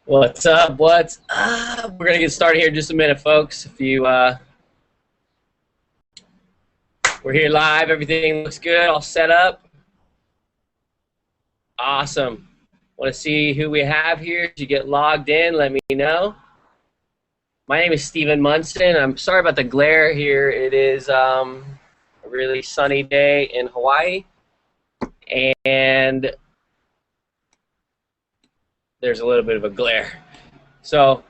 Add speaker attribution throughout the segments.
Speaker 1: What's up? What's up? We're gonna get started here in just a minute, folks. If you we're here live, everything looks good, all set up. Awesome. Want to see who we have here? If you get logged in, let me know. My name is Steven Munson. I'm sorry about the glare here. It is a really sunny day in Hawaii, and there's a little bit of a glare. So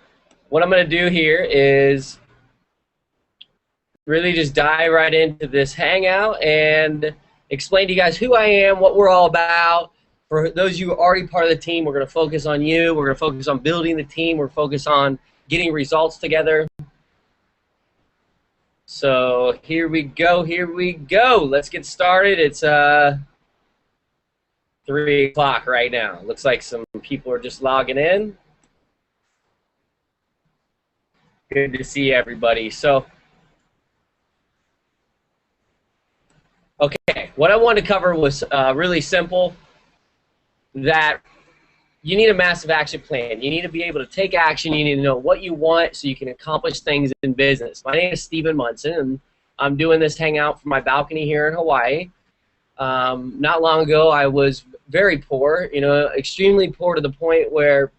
Speaker 1: what I'm going to do here is really just dive right into this hangout and explain to you guys who I am, what we're all about. For those of you who are already part of the team, we're going to focus on you. We're going to focus on building the team. We're focused on getting results together. So here we go. Here we go. Let's get started. It's 3 o'clock right now. Looks like some people are just logging in. Good to see everybody. So, okay, what I wanted to cover was really simple, that you need a massive action plan. You need to be able to take action. You need to know what you want so you can accomplish things in business. My name is Steven Munson, and I'm doing this hangout from my balcony here in Hawaii. Not long ago, I was very poor, extremely poor to the point where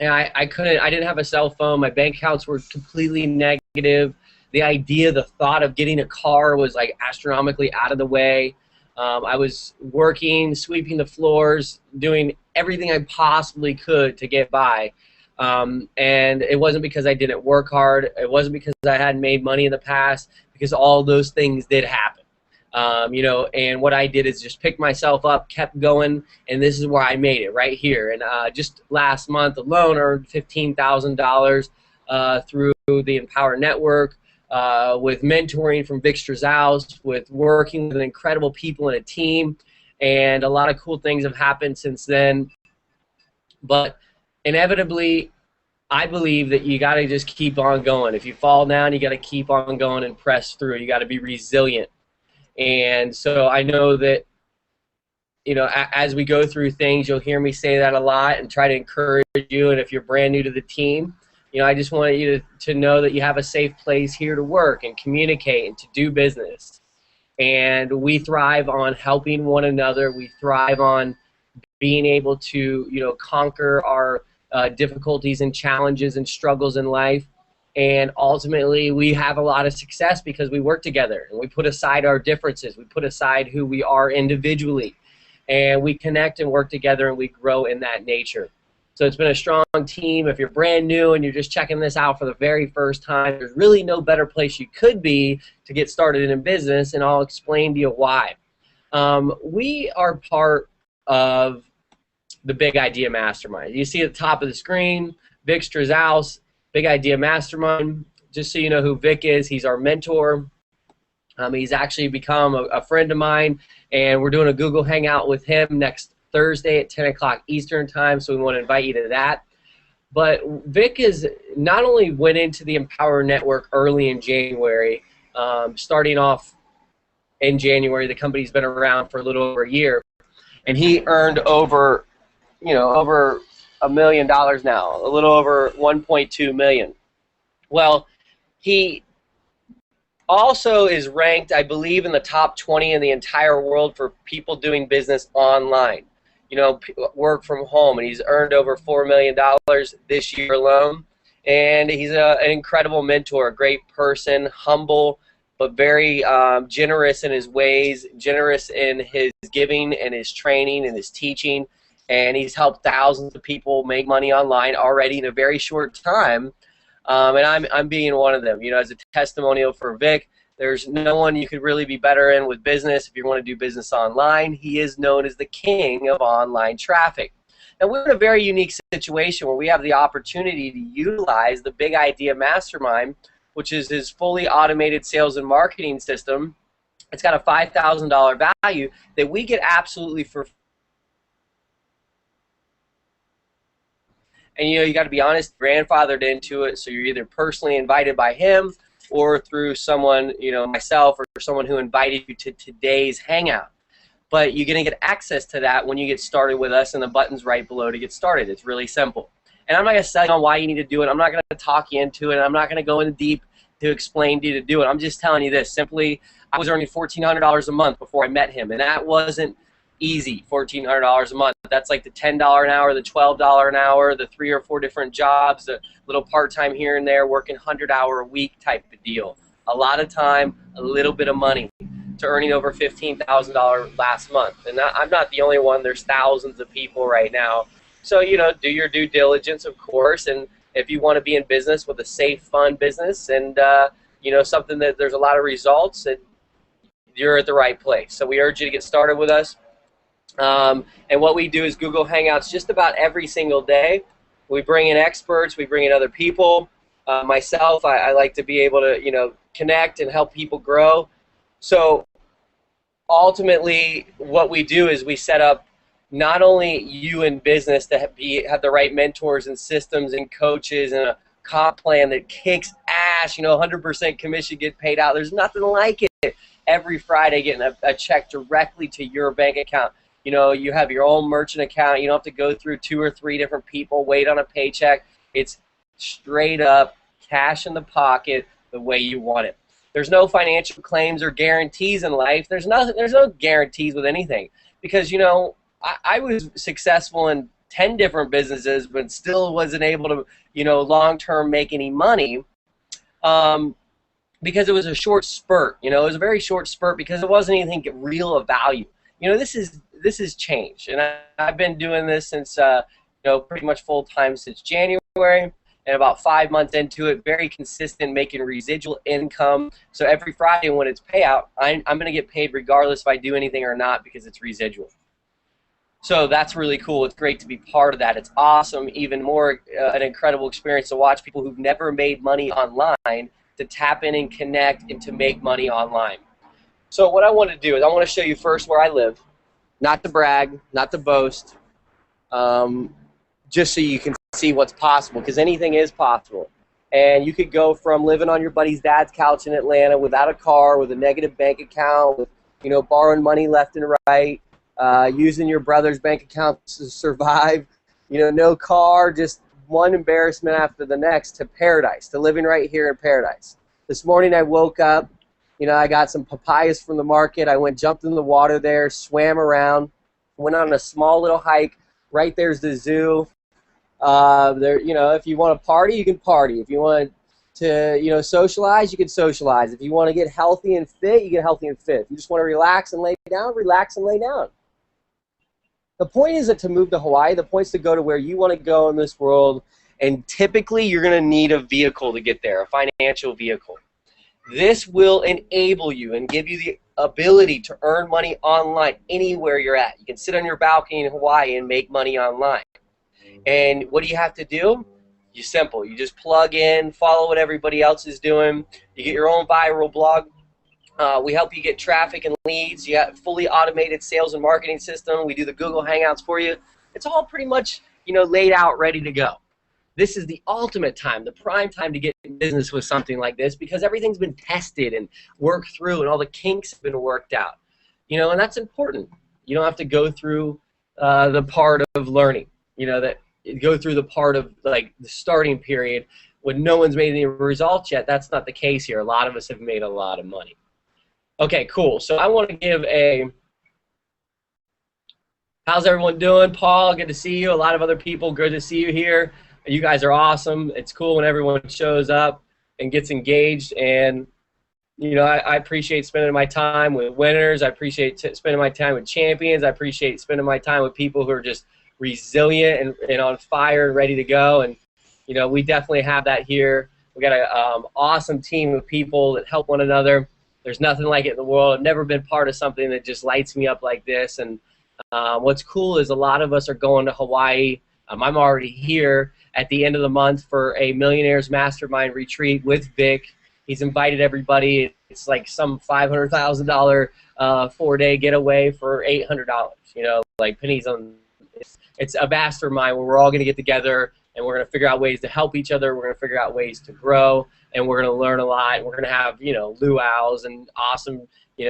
Speaker 1: I didn't have a cell phone. My bank accounts were completely negative. The idea, the thought of getting a car was like astronomically out of the way. I was working, sweeping the floors, doing everything I possibly could to get by. And it wasn't because I didn't work hard. It wasn't because I hadn't made money in the past, because all those things did happen. And what I did is just pick myself up, kept going, and this is where I made it, right here. And just last month alone, earned $15,000 through the Empower Network, with mentoring from Vick Strizheus, with working with incredible people in a team, and a lot of cool things have happened since then. But inevitably, I believe that you got to just keep on going. If you fall down, you got to keep on going and press through. You got to be resilient. And so I know that, as we go through things, you'll hear me say that a lot and try to encourage you. And if you're brand new to the team, I just want you to know that you have a safe place here to work and communicate and to do business. And we thrive on helping one another. We thrive on being able to, conquer our difficulties and challenges and struggles in life. And ultimately, we have a lot of success because we work together and we put aside our differences. We put aside who we are individually, and we connect and work together, and we grow in that nature. So it's been a strong team. If you're brand new and you're just checking this out for the very first time, there's really no better place you could be to get started in business, and I'll explain to you why. We are part of the Big Idea Mastermind. You see at the top of the screen, Vick Strizheus, Big Idea Mastermind. Just so you know who Vick is, he's our mentor. He's actually become a friend of mine, and we're doing a Google Hangout with him next Thursday at 10 o'clock Eastern time, so we want to invite you to that. But Vick is not only went into the Empower Network early in January, starting off in January. The company's been around for a little over a year, and he earned over $1 million now, a little over 1.2 million. Well, he also is ranked, I believe, in the top 20 in the entire world for people doing business online. Work from home, and he's earned over $4 million this year alone. And he's an incredible mentor, a great person, humble, but very generous in his ways, generous in his giving and his training and his teaching. And he's helped thousands of people make money online already in a very short time. And I'm being one of them. As a testimonial for Vick, there's no one you could really be better in with business if you want to do business online. He is known as the king of online traffic. Now, we're in a very unique situation where we have the opportunity to utilize the Big Idea Mastermind, which is his fully automated sales and marketing system. It's got a $5,000 value that we get absolutely for free. And you got to be honest, grandfathered into it, so you're either personally invited by him or through someone, myself, or someone who invited you to today's hangout. But you're going to get access to that when you get started with us, and the button's right below to get started. It's really simple. And I'm not going to sell you on why you need to do it. I'm not going to talk you into it. I'm not going to go in deep to explain to you to do it. I'm just telling you this. Simply, I was earning $1,400 a month before I met him, and that wasn't easy, $1,400 a month. That's like the $10 an hour, the $12 an hour, the 3 or 4 different jobs, a little part-time here and there, working 100-hour-a-week type of deal. A lot of time, a little bit of money, to earning over $15,000 last month. And I'm not the only one. There's thousands of people right now. So, you know, do your due diligence, of course, and if you want to be in business with a safe, fun business and, you know, something that there's a lot of results, and you're at the right place. So we urge you to get started with us. And what we do is Google Hangouts just about every single day. We bring in experts. We bring in other people. Myself, I like to be able to, you know, connect and help people grow. So ultimately what we do is we set up not only you in business to have the right mentors and systems and coaches and a comp plan that kicks ass, you know, 100% commission get paid out. There's nothing like it. Every Friday getting a check directly to your bank account. You know, you have your own merchant account. You don't have to go through 2 or 3 different people, wait on a paycheck. It's straight up cash in the pocket the way you want it. There's no financial claims or guarantees in life. There's no guarantees with anything because, you know, I was successful in 10 different businesses, but still wasn't able to, you know, long-term make any money because it was a short spurt. You know, it was a very short spurt because it wasn't anything real of value. You know, this is change, and I've been doing this since, you know, pretty much full-time since January, and about 5 months into it, very consistent, making residual income. So every Friday when it's payout, I'm going to get paid regardless if I do anything or not because it's residual. So that's really cool. It's great to be part of that. It's awesome, even more an incredible experience to watch people who've never made money online to tap in and connect and to make money online. So what I want to do is I want to show you first where I live, not to brag, not to boast, just so you can see what's possible, because anything is possible. And you could go from living on your buddy's dad's couch in Atlanta without a car, with a negative bank account, with, you know, borrowing money left and right, using your brother's bank account to survive, you know, no car, just one embarrassment after the next, to paradise, to living right here in paradise. This morning I woke up, you know, I got some papayas from the market. I jumped in the water there, swam around, went on a small little hike. Right there's the zoo. There, you know, if you want to party, you can party. If you want to, you know, socialize, you can socialize. If you want to get healthy and fit, you get healthy and fit. If you just want to relax and lay down, relax and lay down. The point isn't to move to Hawaii. The point is to go to where you want to go in this world, and typically you're going to need a vehicle to get there, a financial vehicle. This will enable you and give you the ability to earn money online anywhere you're at. You can sit on your balcony in Hawaii and make money online. And what do you have to do? You're simple. You just plug in, follow what everybody else is doing. You get your own viral blog. We help you get traffic and leads. You have a fully automated sales and marketing system. We do the Google Hangouts for you. It's all pretty much, you know, laid out, ready to go. This is the ultimate time, the prime time to get in business with something like this, because everything's been tested and worked through and all the kinks have been worked out. You know, and that's important. You don't have to go through the part of learning, you know, that go through the part of like the starting period when no one's made any results yet. That's not the case here. A lot of us have made a lot of money. Okay, cool. So I want to give a, how's everyone doing? Paul, good to see you. A lot of other people, good to see you here. You guys are awesome. It's cool when everyone shows up and gets engaged. And, you know, I appreciate spending my time with winners. I appreciate spending my time with champions. I appreciate spending my time with people who are just resilient and on fire and ready to go. And, you know, we definitely have that here. We got an awesome team of people that help one another. There's nothing like it in the world. I've never been part of something that just lights me up like this. And what's cool is a lot of us are going to Hawaii. I'm already here at the end of the month for a Millionaires Mastermind retreat with Vick. He's invited everybody. It's like some $500,000 4-day getaway for $800. You know, like pennies on. It's a mastermind where we're all going to get together, and we're going to figure out ways to help each other. We're going to figure out ways to grow, and we're going to learn a lot. We're going to have, luau's and awesome,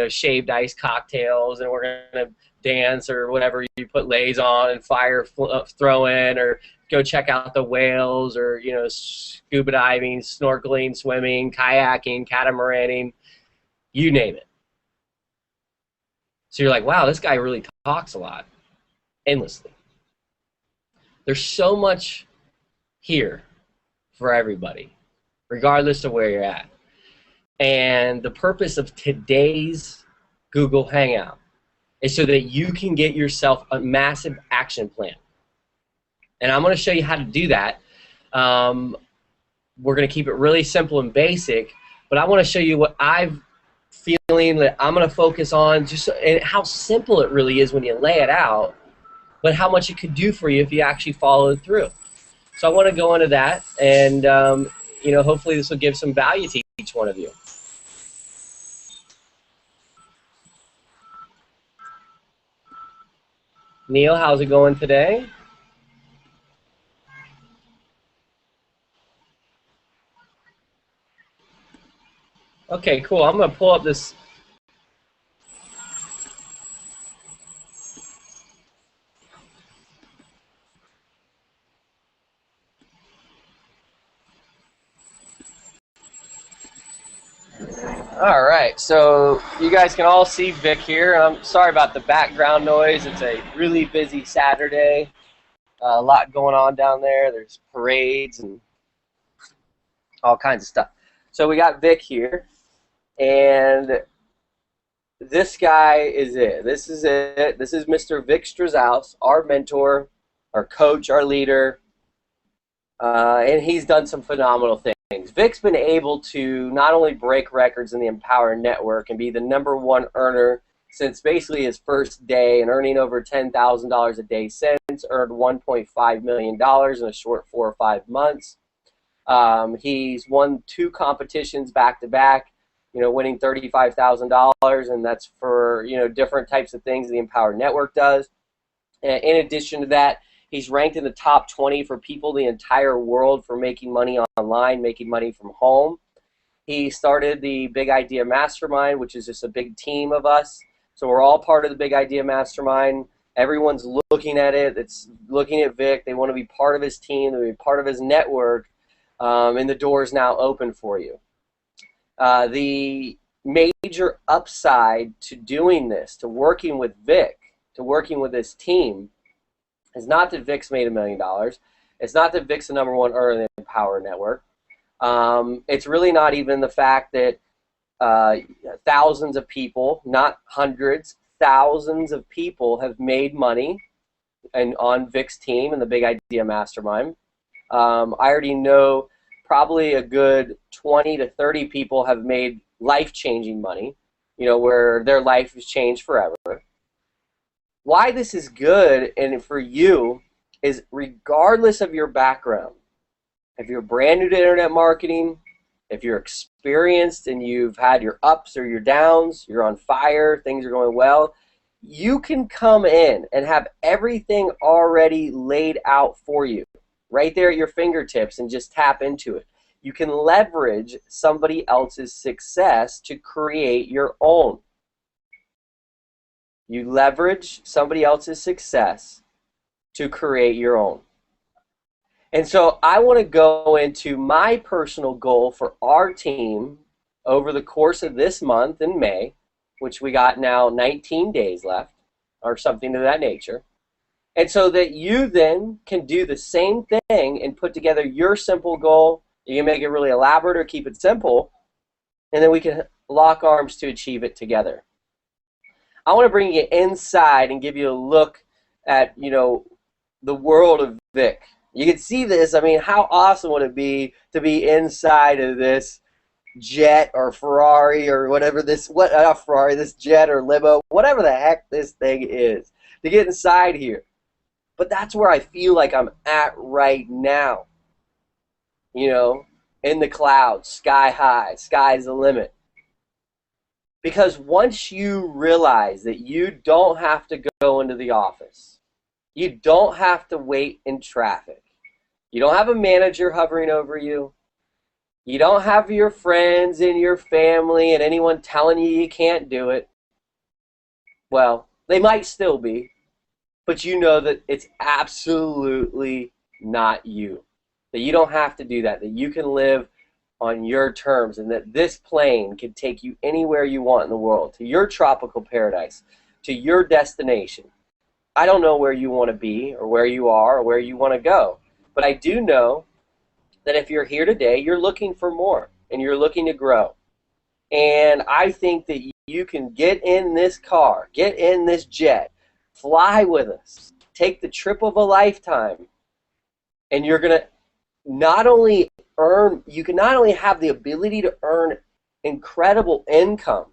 Speaker 1: shaved ice cocktails, and we're going to dance or whatever you put lays on and fire throw in, or go check out the whales, or scuba diving, snorkeling, swimming, kayaking, catamaraning, you name it. So you're like, wow, this guy really talks a lot, endlessly. There's so much here for everybody, regardless of where you're at. And the purpose of today's Google Hangout is so that you can get yourself a massive action plan. And I'm going to show you how to do that. We're going to keep it really simple and basic, but I want to show you what I'm feeling that I'm going to focus on, and how simple it really is when you lay it out, but how much it could do for you if you actually follow it through. So I want to go into that, and hopefully this will give some value to each one of you. Neil, how's it going today? Okay, cool. I'm going to pull up this. All right, so you guys can all see Vic here. I'm sorry about the background noise. It's a really busy Saturday. A lot going on down there. There's parades and all kinds of stuff. So we got Vic here, and this guy is it. This is it. This is Mr. Vick Strizheus, our mentor, our coach, our leader, and he's done some phenomenal things. Vic's been able to not only break records in the Empower Network and be the #1 earner since basically his first day, and earning over $10,000 a day since, earned $1.5 million in a short 4 or 5 months. He's won 2 competitions back-to-back, winning $35,000, and that's for, different types of things the Empower Network does. And in addition to that, he's ranked in the top 20 for people in the entire world for making money online, making money from home. He started the Big Idea Mastermind, which is just a big team of us. So we're all part of the Big Idea Mastermind. Everyone's looking at it. It's looking at Vic. They want to be part of his team. They want to be part of his network. And the door is now open for you. The major upside to doing this, to working with Vic, to working with his team, is not that Vic's made $1 million. It's not that Vic's the #1 earner in the Empower Network. It's really not even the fact that thousands of people, not hundreds, thousands of people have made money on Vic's team and the Big Idea Mastermind. I already know probably a good 20 to 30 people have made life-changing money, where their life has changed forever. Why this is good and for you is, regardless of your background, if you're brand new to internet marketing, if you're experienced and you've had your ups or your downs, you're on fire, things are going well, you can come in and have everything already laid out for you right there at your fingertips and just tap into it. You can leverage somebody else's success to create your own. You leverage somebody else's success to create your own. And so I want to go into my personal goal for our team over the course of this month in May, which we got now 19 days left, or something of that nature. And so that you then can do the same thing and put together your simple goal. You can make it really elaborate or keep it simple, and then we can lock arms to achieve it together. I want to bring you inside and give you a look at, the world of Vic. You can see this. I mean, how awesome would it be to be inside of this jet or Ferrari or whatever this, this jet or limo, whatever the heck this thing is, to get inside here. But that's where I feel like I'm at right now. In the clouds, sky high, sky's the limit. Because once you realize that you don't have to go into the office, you don't have to wait in traffic, You don't have a manager hovering over you. You don't have your friends and your family and anyone telling you can't do it. Well, they might still be, but you know that it's absolutely not you. That you don't have to do that, that you can live on your terms, and that this plane can take you anywhere you want in the world, to your tropical paradise, to your destination. I don't know where you want to be or where you are or where you want to go, but I do know that if you're here today, you're looking for more and you're looking to grow. And I think that you can get in this car, get in this jet, fly with us, take the trip of a lifetime, and you're going to not only earn, you can not only have the ability to earn incredible income,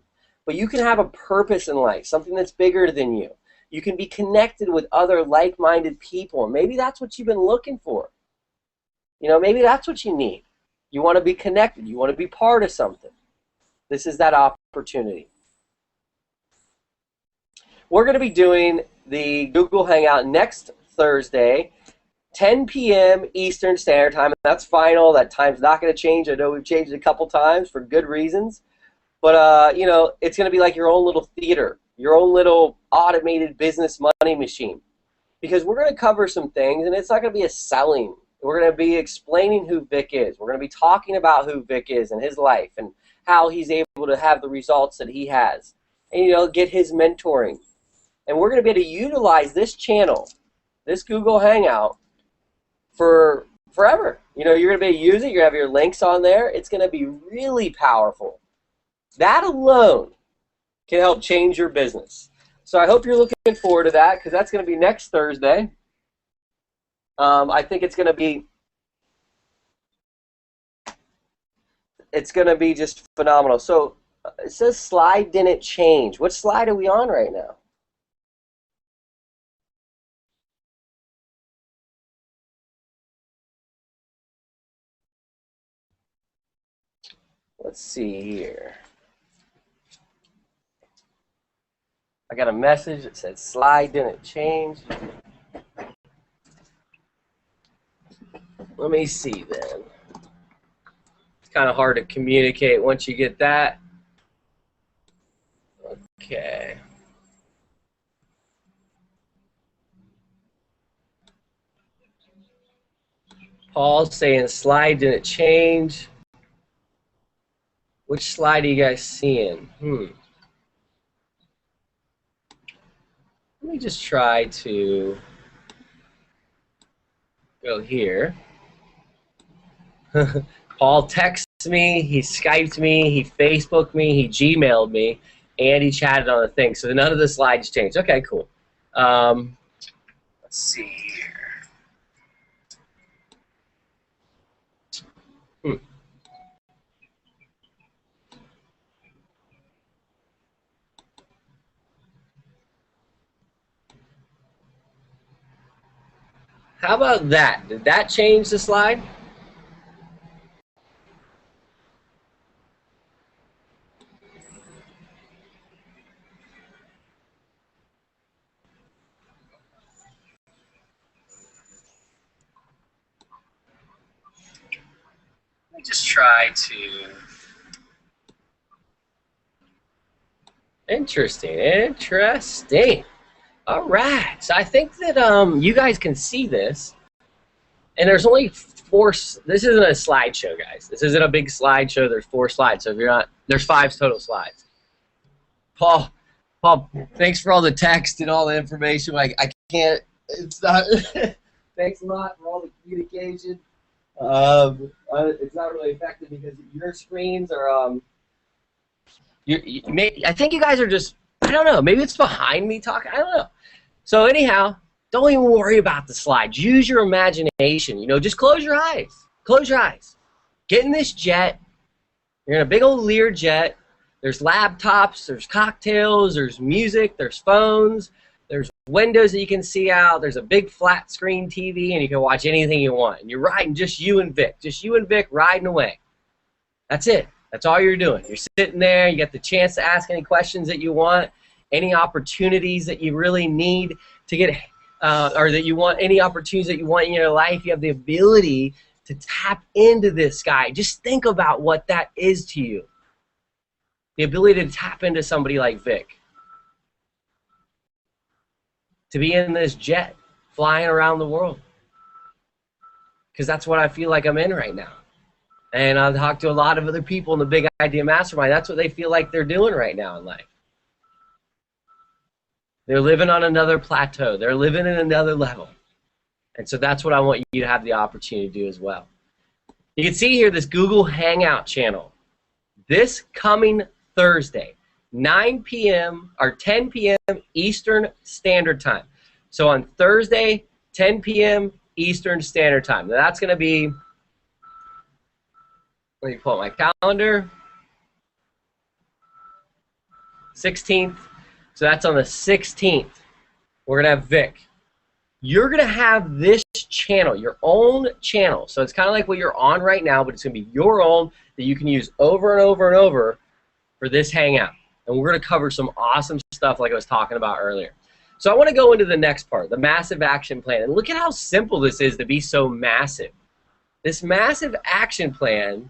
Speaker 1: but you can have a purpose in life, something that's bigger than you. You can be connected with other like-minded people, and maybe that's what you've been looking for. You know, maybe that's what you need. You want to be connected. You want to be part of something. This is that opportunity. We're going to be doing the Google Hangout next Thursday, 10 p.m. Eastern Standard Time. That's final. That time's not going to change. I know we've changed it a couple times for good reasons. But, you know, it's going to be like your own little theater, your own little automated business money machine. Because we're going to cover some things, and it's not going to be a selling. We're going to be explaining who Vick is. We're going to be talking about who Vick is and his life and how he's able to have the results that he has. And, you know, get his mentoring. And we're going to be able to utilize this channel, this Google Hangout, for forever. You know, you're going to be able to use it. You're going to have your links on there. It's going to be really powerful. That alone can help change your business. So I hope you're looking forward to that, because that's going to be next Thursday. I think it's going to be just phenomenal. So it says slide didn't change. What slide are we on right now? Let's see here. I got a message that said slide didn't change. Let me see then. It's kind of hard to communicate once you get that. Okay. Paul's saying slide didn't change. Which slide are you guys seeing? Let me just try to go here. Paul texts me, he Skyped me, he Facebooked me, he Gmailed me, and he chatted on the thing. So none of the slides changed. Okay, cool. Let's see here. How about that? Did that change the slide? Let me just try to... Interesting. All right. So I think that you guys can see this. And there's only 4. This isn't a slideshow, guys. This isn't a big slideshow. There's 4 slides. So if you're not, there's 5 total slides. Paul, thanks for all the text and all the information. I can't. It's not. Thanks a lot for all the communication. It's not really effective because your screens are. I think you guys are just. I don't know. Maybe it's behind me talking. I don't know. So anyhow, don't even worry about the slides. Use your imagination. You know, just close your eyes. Close your eyes. Get in this jet. You're in a big old Lear jet. There's laptops. There's cocktails. There's music. There's phones. There's windows that you can see out. There's a big flat screen TV, and you can watch anything you want. And you're riding just you and Vick. Just you and Vick riding away. That's it. That's all you're doing. You're sitting there. You get the chance to ask any questions that you want, any opportunities that you really need to get or that you want, any opportunities that you want in your life, you have the ability to tap into this guy. Just think about what that is to you. The ability to tap into somebody like Vick. To be in this jet, flying around the world. Because that's what I feel like I'm in right now. And I've talked to a lot of other people in the Big Idea Mastermind. That's what they feel like they're doing right now in life. They're living on another plateau. They're living in another level. And so that's what I want you to have the opportunity to do as well. You can see here this Google Hangout channel. This coming Thursday, 9 p.m. or 10 p.m. Eastern Standard Time. So on Thursday, 10 p.m. Eastern Standard Time. Now that's going to be, let me pull up my calendar, 16th. So that's on the 16th. We're going to have Vick. You're going to have this channel, your own channel. So it's kind of like what you're on right now, but it's going to be your own that you can use over and over and over for this hangout. And we're going to cover some awesome stuff like I was talking about earlier. So I want to go into the next part, the massive action plan. And look at how simple this is to be so massive. This massive action plan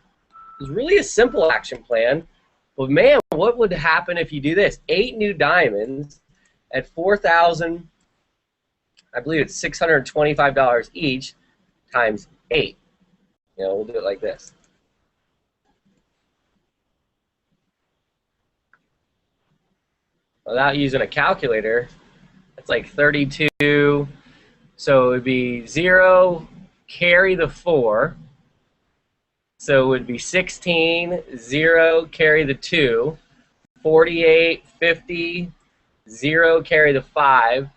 Speaker 1: is really a simple action plan. But man, what would happen if you do this? 8 new diamonds at 4,000, I believe it's $625 each, times 8. You know, we'll do it like this. Without using a calculator, it's like 32. So it would be 0, carry the 4. So it would be 16, 0, carry the 2, 48, 50, 0, carry the 5,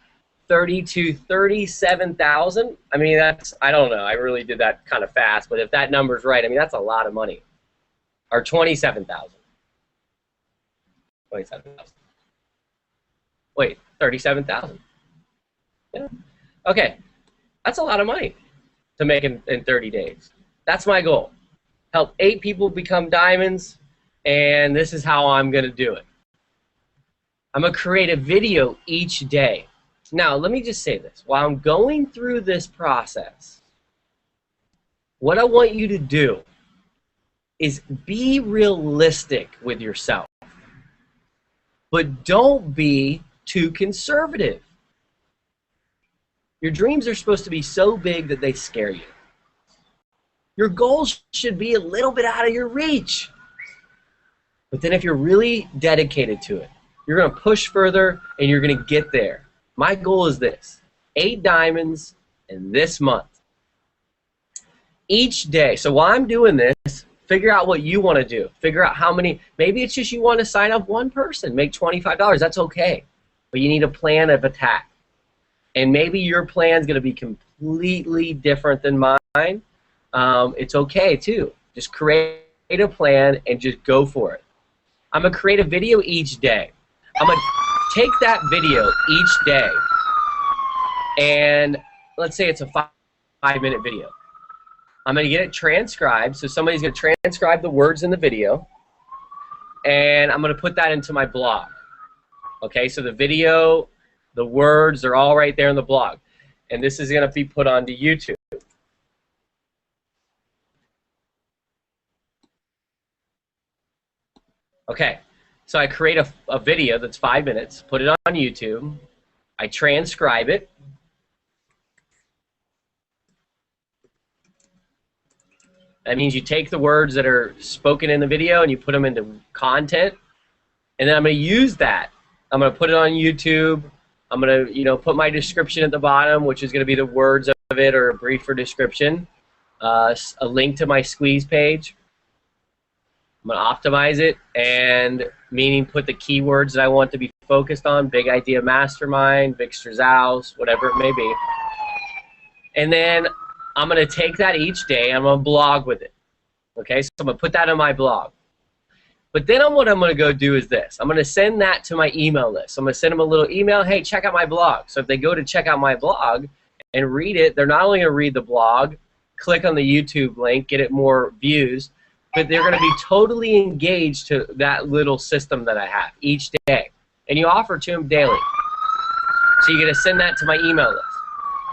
Speaker 1: 32, 37,000. I mean, that's, I don't know. I really did that kind of fast, but if that number's right, I mean, that's a lot of money. Or 27,000. 27,000. Wait, 37,000. Yeah. Okay, that's a lot of money to make in 30 days. That's my goal. Help 8 people become diamonds, and this is how I'm going to do it. I'm going to create a video each day. Now, let me just say this. While I'm going through this process, what I want you to do is be realistic with yourself, but don't be too conservative. Your dreams are supposed to be so big that they scare you. Your goals should be a little bit out of your reach. But then if you're really dedicated to it, you're going to push further and you're going to get there. My goal is this: 8 diamonds in this month. Each day. So while I'm doing this, figure out what you want to do. Figure out how many. Maybe it's just you want to sign up one person, make $25. That's okay. But you need a plan of attack. And maybe your plan is going to be completely different than mine. It's okay too. Just create a plan and just go for it. I'm going to create a video each day. I'm going to take that video each day, and let's say it's a 5-minute video. I'm going to get it transcribed, so somebody's going to transcribe the words in the video, and I'm going to put that into my blog. Okay, so the video, the words, they're all right there in the blog. And this is going to be put onto YouTube. Okay, so I create a video that's 5 minutes, put it on YouTube, I transcribe it, that means you take the words that are spoken in the video and you put them into content, and then I'm going to use that. I'm going to put it on YouTube. I'm going to, put my description at the bottom, which is going to be the words of it or a briefer description, a link to my squeeze page. I'm going to optimize it, and meaning put the keywords that I want to be focused on: Big Idea Mastermind, Vick Strizheus, whatever it may be. And then I'm going to take that each day. I'm going to blog with it. Okay, so I'm going to put that on my blog. But then what I'm going to go do is this. I'm going to send that to my email list. I'm going to send them a little email, hey, check out my blog. So if they go to check out my blog and read it, they're not only going to read the blog, click on the YouTube link, get it more views, but they're going to be totally engaged to that little system that I have each day. And you offer to them daily. So you're going to send that to my email list.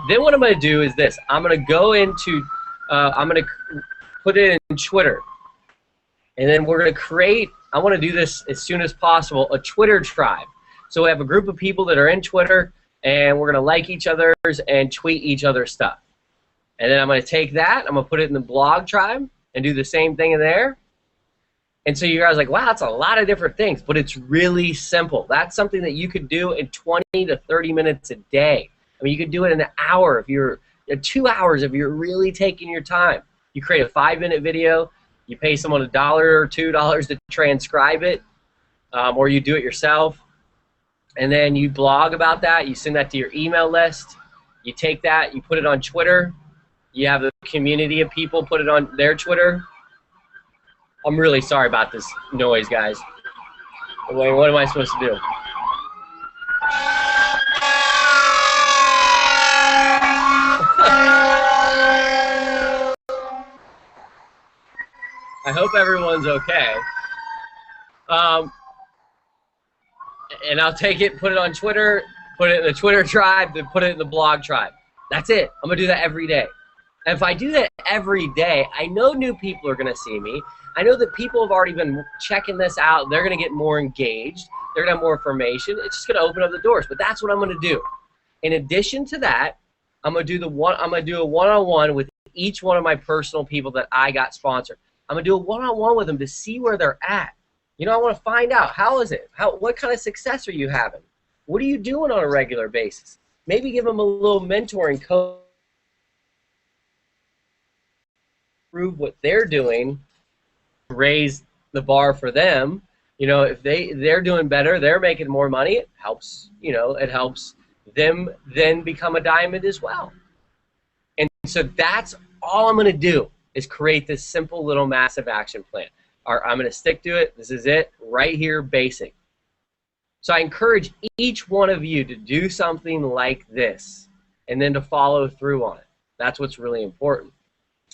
Speaker 1: Then what I'm going to do is this. I'm going to go into, I'm going to put it in Twitter. And then we're going to create, I want to do this as soon as possible, a Twitter tribe. So we have a group of people that are in Twitter, and we're going to like each other's and tweet each other's stuff. And then I'm going to take that, I'm going to put it in the blog tribe and do the same thing in there. And so you guys are like, wow, that's a lot of different things, but it's really simple. That's something that you could do in 20 to 30 minutes a day. I mean, you could do it in an hour if you're, 2 hours if you're really taking your time. You create a 5-minute video, you pay someone $1 or $2 to transcribe it, or you do it yourself, and then you blog about that, you send that to your email list, you take that, you put it on Twitter, you have a community of people put it on their Twitter. I'm really sorry about this noise, guys. Wait, what am I supposed to do? I hope everyone's okay. And I'll take it, put it on Twitter, put it in the Twitter tribe, then put it in the blog tribe. That's it. I'm going to do that every day. And if I do that every day, I know new people are going to see me. I know that people have already been checking this out. They're going to get more engaged. They're going to have more information. It's just going to open up the doors. But that's what I'm going to do. In addition to that, I'm going to do a one-on-one with each one of my personal people that I got sponsored. I'm going to do a one-on-one with them to see where they're at. You know, I want to find out, how is it? What kind of success are you having? What are you doing on a regular basis? Maybe give them a little mentoring coach. Prove what they're doing, raise the bar for them. You know, if they're doing better, they're making more money, it helps, you know, it helps them then become a diamond as well. And so that's all I'm going to do is create this simple little massive action plan. I'm going to stick to it. This is it right here, basic. So I encourage each one of you to do something like this and then to follow through on it. That's what's really important.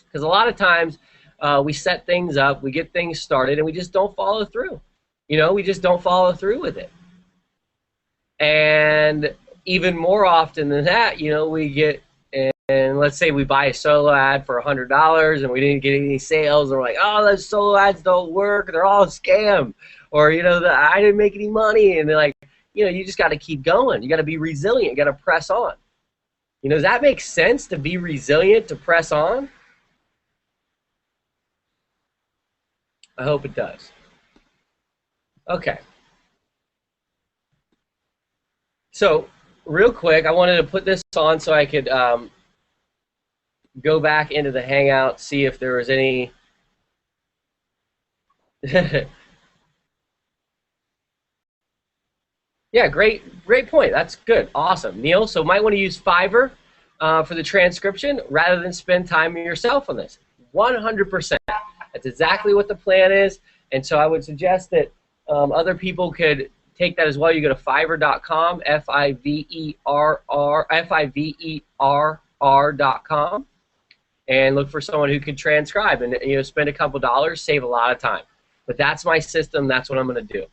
Speaker 1: Because a lot of times we set things up, we get things started, and we just don't follow through. You know, we just don't follow through with it. And even more often than that, you know, we get, and let's say we buy a solo ad for $100 and we didn't get any sales, and we're like, oh, those solo ads don't work, they're all a scam. Or, you know, I didn't make any money. And they're like, you know, you just got to keep going. You got to be resilient. You got to press on. You know, does that make sense, to be resilient, to press on? I hope it does. Okay. So real quick, I wanted to put this on so I could go back into the Hangout, see if there was any. Yeah, great point. That's good. Awesome. Neil, so might want to use Fiverr for the transcription rather than spend time yourself on this. 100%. That's exactly what the plan is. And so I would suggest that other people could take that as well. You go to Fiverr.com, Fiverr.com, and look for someone who can transcribe and, you know, spend a couple dollars, save a lot of time. But that's my system. That's what I'm going to do.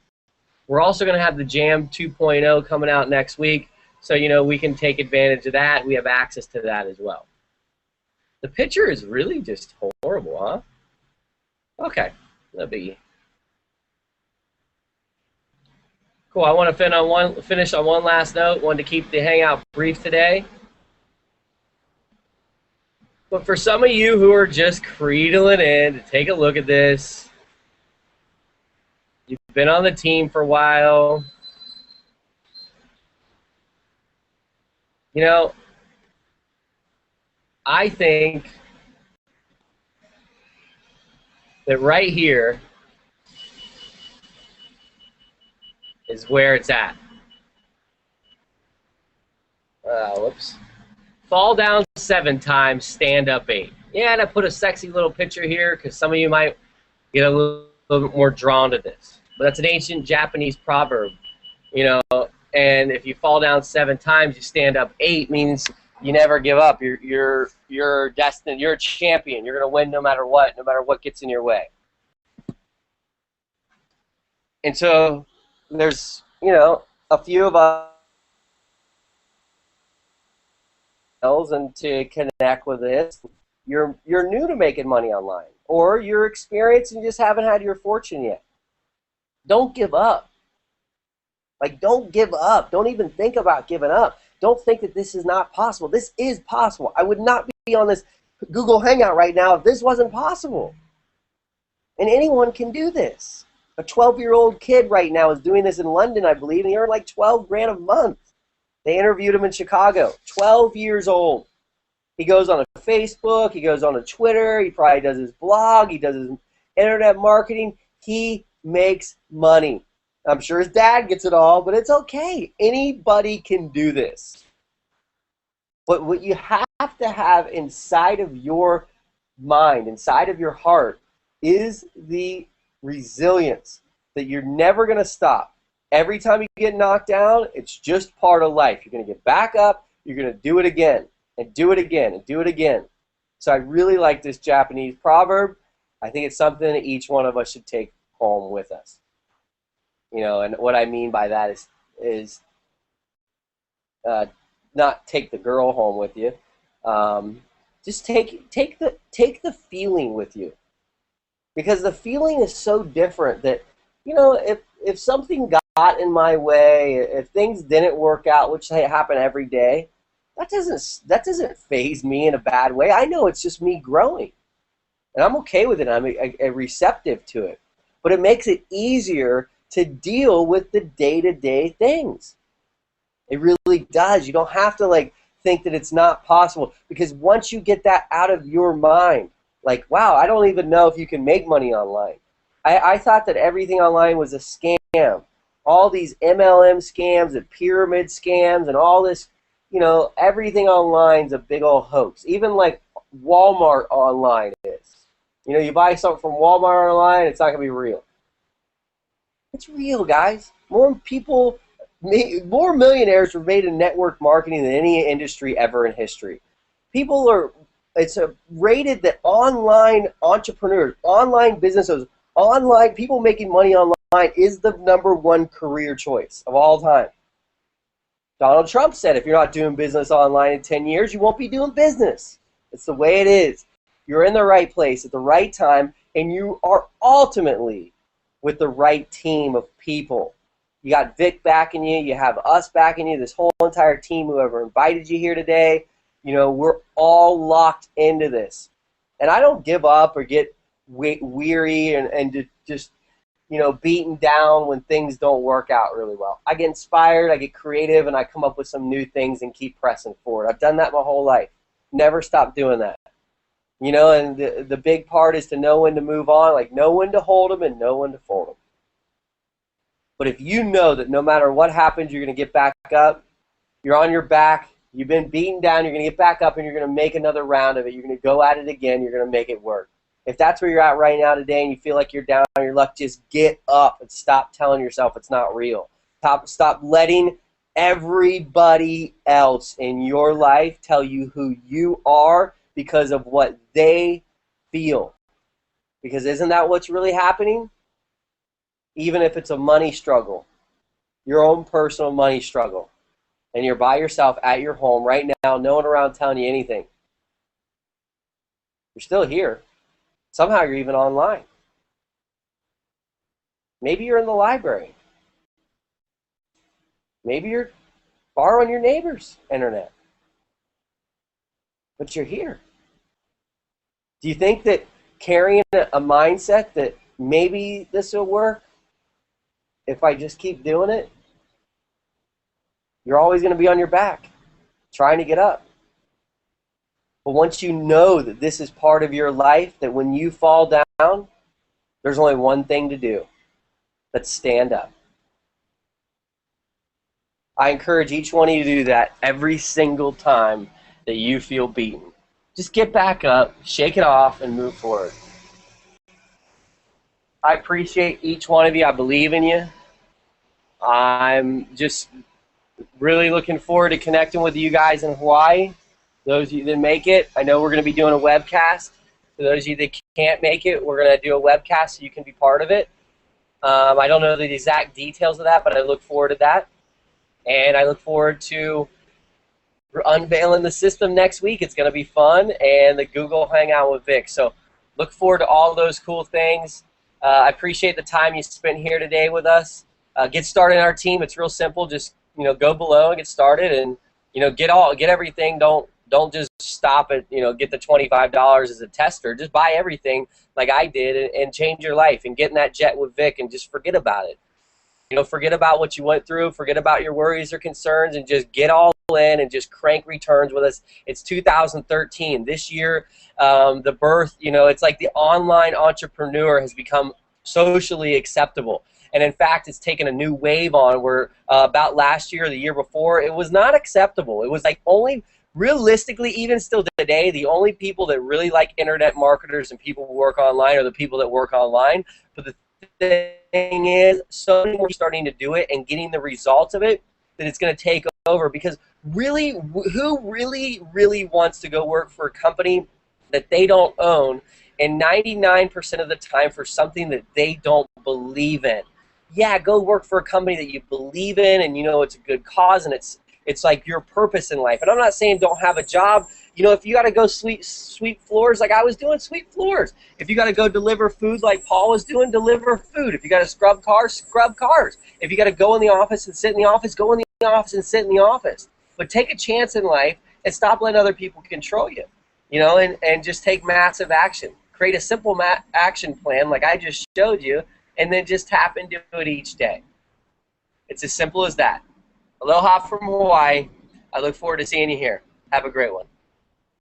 Speaker 1: We're also going to have the Jam 2.0 coming out next week, so, you know, we can take advantage of that. We have access to that as well. The picture is really just horrible, huh? Okay, no biggie. Cool. I want to finish on one last note. Wanted to keep the Hangout brief today. But for some of you who are just creedling in to take a look at this, you've been on the team for a while. You know, I think that right here is where it's at. Whoops. Fall down 7 times, stand up 8. Yeah, and I put a sexy little picture here because some of you might get a little bit more drawn to this. But that's an ancient Japanese proverb, you know. And if you fall down 7 times, you stand up 8, means you never give up. You're destined. You're a champion. You're gonna win no matter what gets in your way. And so there's, you know, a few of us emails and to connect with this, you're new to making money online, or you're experienced and you just haven't had your fortune yet. Don't give up. Like, don't give up. Don't even think about giving up. Don't think that this is not possible. This is possible. I would not be on this Google Hangout right now if this wasn't possible. And anyone can do this. A 12-year-old kid right now is doing this in London, I believe, and he earned like 12 grand a month. They interviewed him in Chicago. 12 years old. He goes on a Facebook. He goes on a Twitter. He probably does his blog. He does his internet marketing. He makes money. I'm sure his dad gets it all, but it's okay. Anybody can do this. But what you have to have inside of your mind, inside of your heart, is the resilience that you're never going to stop. Every time you get knocked down, it's just part of life. You're going to get back up. You're going to do it again and do it again and do it again. So I really like this Japanese proverb. I think it's something that each one of us should take home with us. You know, and what I mean by that is not take the girl home with you. Just take the feeling with you, because the feeling is so different that, you know, if something got in my way, if things didn't work out, which happen every day, that doesn't faze me in a bad way. I know it's just me growing, and I'm okay with it. I'm receptive to it, but it makes it easier to deal with the day-to-day things. It really does. You don't have to like think that it's not possible, because once you get that out of your mind, like, wow, I don't even know if you can make money online. I thought that everything online was a scam. All these MLM scams and pyramid scams and all this, you know, everything online is a big old hoax. Even like Walmart online is. You know, you buy something from Walmart online, it's not going to be real. It's real, guys. More millionaires were made in network marketing than any industry ever in history. It's rated that online entrepreneurs, online businesses, online people making money online is the #1 career choice of all time. Donald Trump said if you're not doing business online in 10 years, you won't be doing business. It's the way it is. You're in the right place at the right time, and you are ultimately with the right team of people. You got Vick backing you. You have us backing you. This whole entire team, whoever invited you here today, you know, we're all locked into this. And I don't give up or get weary and just, you know, beaten down when things don't work out really well. I get inspired, I get creative, and I come up with some new things and keep pressing forward. I've done that my whole life. Never stop doing that. You know, and the big part is to know when to move on, like know when to hold them and know when to fold them. But if you know that no matter what happens, you're going to get back up, you're on your back, you've been beaten down, you're going to get back up and you're going to make another round of it. You're going to go at it again. You're going to make it work. If that's where you're at right now today and you feel like you're down on your luck, just get up and stop telling yourself it's not real. Stop letting everybody else in your life tell you who you are because of what they feel. Because isn't that what's really happening? Even if it's a money struggle, your own personal money struggle, and you're by yourself at your home right now, no one around telling you anything, you're still here. Somehow you're even online. Maybe you're in the library. Maybe you're borrowing your neighbor's internet. But you're here. Do you think that carrying a mindset that maybe this will work if I just keep doing it? You're always going to be on your back trying to get up. But once you know that this is part of your life, that when you fall down, there's only one thing to do. That's stand up. I encourage each one of you to do that every single time that you feel beaten. Just get back up, shake it off, and move forward. I appreciate each one of you. I believe in you. I'm just really looking forward to connecting with you guys in Hawaii. Those of you that make it, I know we're going to be doing a webcast. For those of you that can't make it, we're going to do a webcast so you can be part of it. I don't know the exact details of that, but I look forward to that. And I look forward to we're unveiling the system next week. It's going to be fun, and the Google Hangout with Vic. So look forward to all those cool things. I appreciate the time you spent here today with us. Get started in our team. It's real simple. Just go below and get started, and get everything. Don't just stop at get the $25 as a tester. Just buy everything like I did, and change your life, and get in that jet with Vic, and just forget about it. Forget about what you went through, forget about your worries or concerns, and just get all in and just crank returns with us. It's 2013. This year, the birth, it's like the online entrepreneur has become socially acceptable. And in fact, it's taken a new wave on where about last year or the year before, it was not acceptable. It was like only, realistically, even still today, the only people that really like internet marketers and people who work online are the people that work online. But the thing is, so many more are starting to do it and getting the results of it that it's going to take over. Because really, who really wants to go work for a company that they don't own, and 99% of the time for something that they don't believe in? Yeah, go work for a company that you believe in, and it's a good cause, and it's like your purpose in life. And I'm not saying don't have a job. If you got to go sweep floors like I was doing, sweep floors. If you got to go deliver food like Paul was doing, deliver food. If you got to scrub cars, scrub cars. If you got to go in the office and sit in the office, go in the office and sit in the office. But take a chance in life and stop letting other people control you, and just take massive action. Create a simple action plan like I just showed you, and then just tap into it each day. It's as simple as that. Aloha from Hawaii. I look forward to seeing you here. Have a great one.